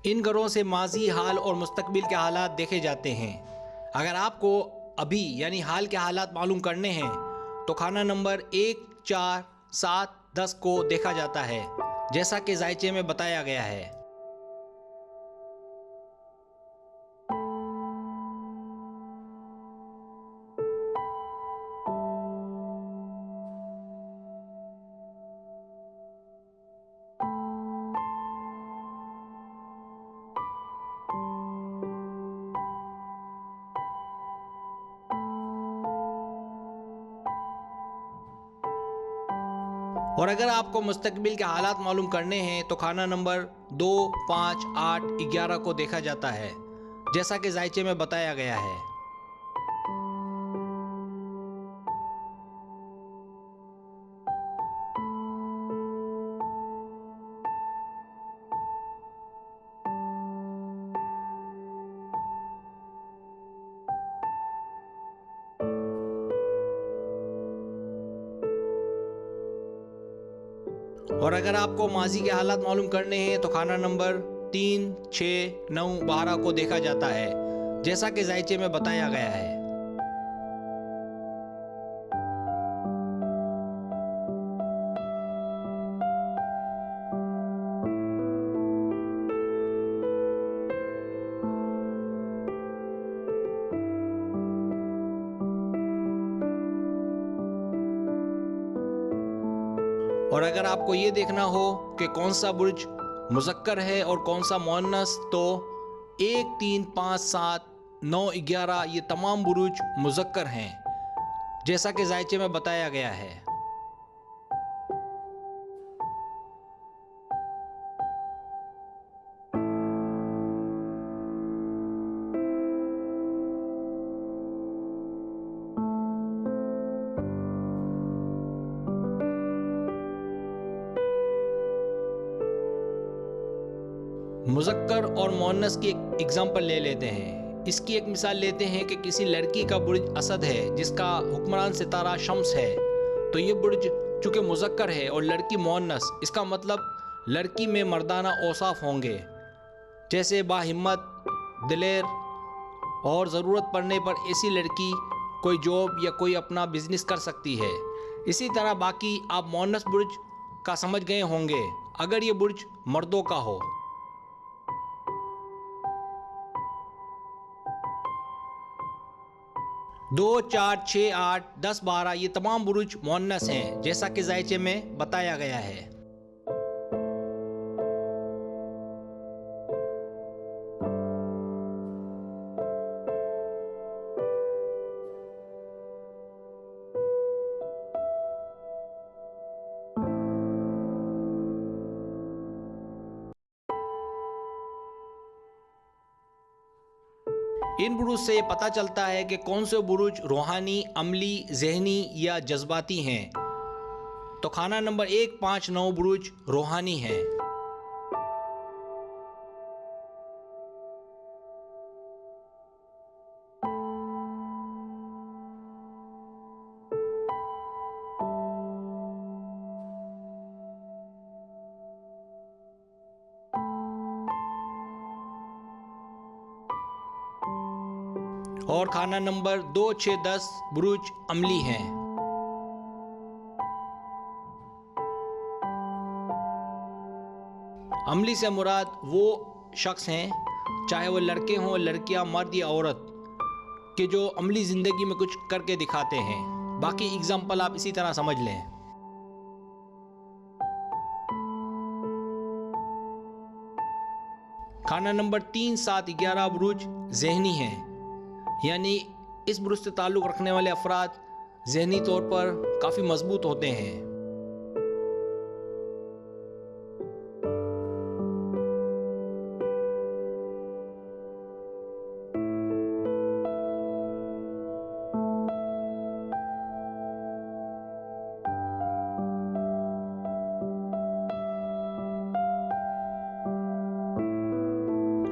इन घरों से माजी, हाल और मुस्तकबिल के हालात देखे जाते हैं। अगर आपको अभी यानी हाल के हालात मालूम करने हैं तो खाना नंबर 1, 4, 7, 10 को देखा जाता है, जैसा कि जायचे में बताया गया है। और अगर आपको मुस्तकबिल के हालात मालूम करने हैं तो खाना नंबर 2, 5, 8, 11 को देखा जाता है, जैसा कि जायचे में बताया गया है। और अगर आपको माजी के हालात मालूम करने हैं तो खाना नंबर 3, 6, 9, 12 को देखा जाता है, जैसा कि जायचे में बताया गया है। और अगर आपको ये देखना हो कि कौन सा बुर्ज मुज़क्कर है और कौन सा मुअन्नस, तो 1, 3, 5, 7, 9, 11 ये तमाम बुरुज मुज़क्कर हैं, जैसा कि जायचे में बताया गया है। मुज़क्कर और मुअन्नस की एक एग्जाम्पल ले लेते हैं। इसकी एक मिसाल लेते हैं कि किसी लड़की का बुर्ज असद है जिसका हुक्मरान सितारा शम्स है, तो ये बुर्ज चूँकि मुज़क्कर है और लड़की मुअन्नस, इसका मतलब लड़की में मर्दाना औसाफ होंगे, जैसे बाहिम्मत, दिलेर और ज़रूरत पड़ने पर ऐसी लड़की कोई जॉब या कोई अपना बिजनेस कर सकती है। इसी तरह बाकी आप मुअन्नस बुर्ज का समझ गए होंगे अगर ये बुर्ज मर्दों का हो। 2, 4, 6, 8, 10, 12 ये तमाम बुरुज मुअन्नस हैं, जैसा कि जायचे में बताया गया है। इन बुरुज से पता चलता है कि कौन से बुरुज रूहानी, अमली, जहनी या जज्बाती हैं। तो खाना नंबर 1, 5, 9 बुरुज रूहानी हैं। और खाना नंबर 2, 6, 10 बुरुज अमली हैं। अमली से मुराद वो शख्स हैं, चाहे वो लड़के हों, लड़कियां, मर्द या औरत, कि जो अमली ज़िंदगी में कुछ करके दिखाते हैं। बाकी एग्जाम्पल आप इसी तरह समझ लें। खाना नंबर 3, 7, 11 बुरुज जहनी हैं, यानी इस बुरुज से ताल्लुक़ रखने वाले अफराद जहनी तौर पर काफ़ी मजबूत होते हैं।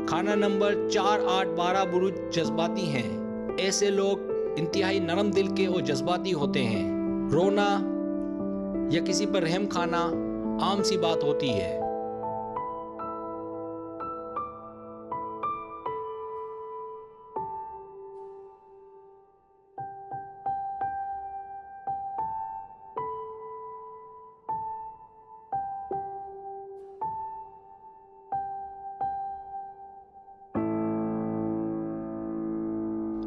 खाना नंबर 4, 8, 12 बुरुज जज्बाती हैं। ऐसे लोग इंतहाई नरम दिल के और जज्बाती होते हैं। रोना या किसी पर रहम खाना आम सी बात होती है।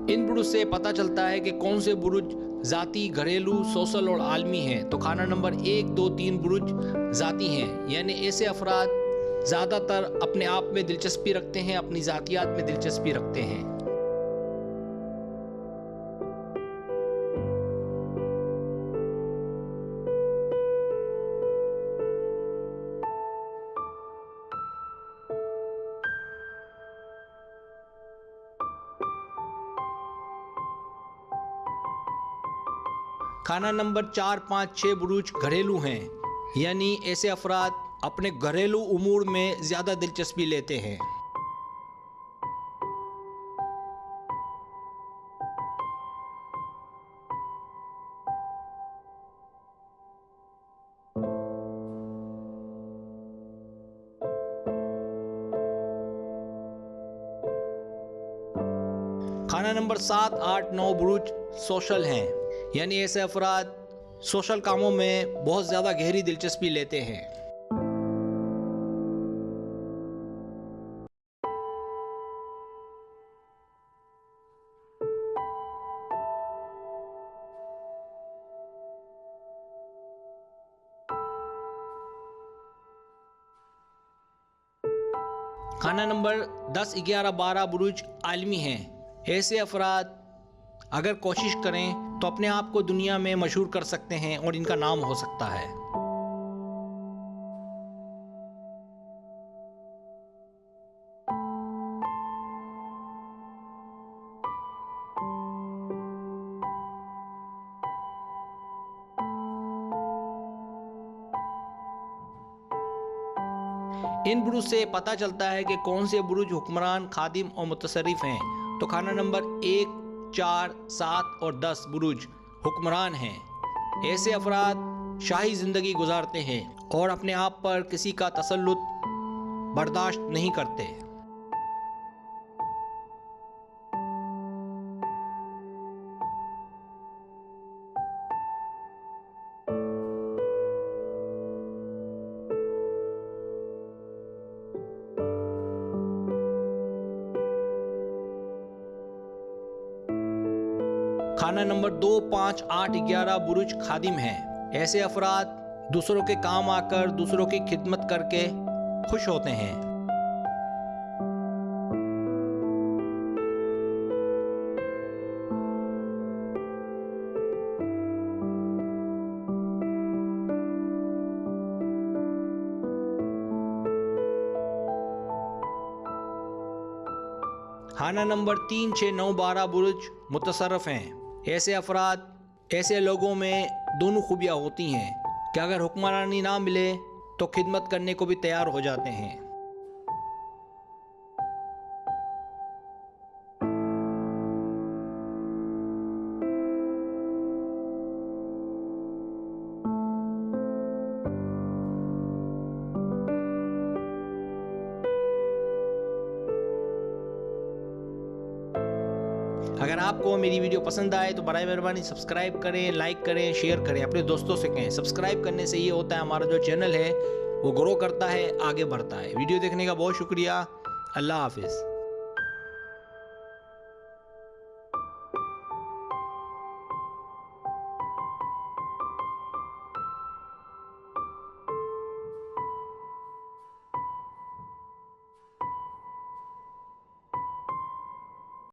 इन बुरुज से पता चलता है कि कौन से बुरुज ज़ाती, घरेलू, सोशल और आलमी हैं। तो खाना नंबर 1, 2, 3 बुरुज ज़ाती हैं, यानी ऐसे अफराद ज़्यादातर अपने आप में दिलचस्पी रखते हैं, अपनी ज़ातियात में दिलचस्पी रखते हैं। खाना नंबर 4, 5, 6 बुरुज घरेलू हैं, यानी ऐसे अफराद अपने घरेलू उमूर में ज़्यादा दिलचस्पी लेते हैं। खाना नंबर 7, 8, 9 बुरुज सोशल हैं, यानी ऐसे अफराद सोशल कामों में बहुत ज़्यादा गहरी दिलचस्पी लेते हैं। खाना नंबर 10, 11, 12 बुरुज आलमी हैं। ऐसे अफराद अगर कोशिश करें तो अपने आप को दुनिया में मशहूर कर सकते हैं और इनका नाम हो सकता है। इन बुरुज से पता चलता है कि कौन से बुरुज हुक्मरान, खादिम और मुतसर्रिफ हैं। तो खाना नंबर 1, 4, 7 और 10 बुरुज हुक्मरान हैं। ऐसे अफराद शाही ज़िंदगी गुजारते हैं और अपने आप पर किसी का तसल्लुत बर्दाश्त नहीं करते। खाना नंबर 2, 5, 8, 11 बुरुज खादिम हैं। ऐसे अफराद दूसरों के काम आकर दूसरों की खिदमत करके खुश होते हैं। खाना नंबर 3, 6, 9, 12 बुरुज मुतसर्रफ हैं। ऐसे अफराद, ऐसे लोगों में दोनों खूबियाँ होती हैं कि अगर हुक्मरानी ना मिले तो खिदमत करने को भी तैयार हो जाते हैं। अगर आपको मेरी वीडियो पसंद आए तो बराए मेहरबानी सब्सक्राइब करें, लाइक करें, शेयर करें, अपने दोस्तों से कहें। सब्सक्राइब करने से ये होता है हमारा जो चैनल है वो ग्रो करता है, आगे बढ़ता है। वीडियो देखने का बहुत शुक्रिया। अल्लाह हाफिज़।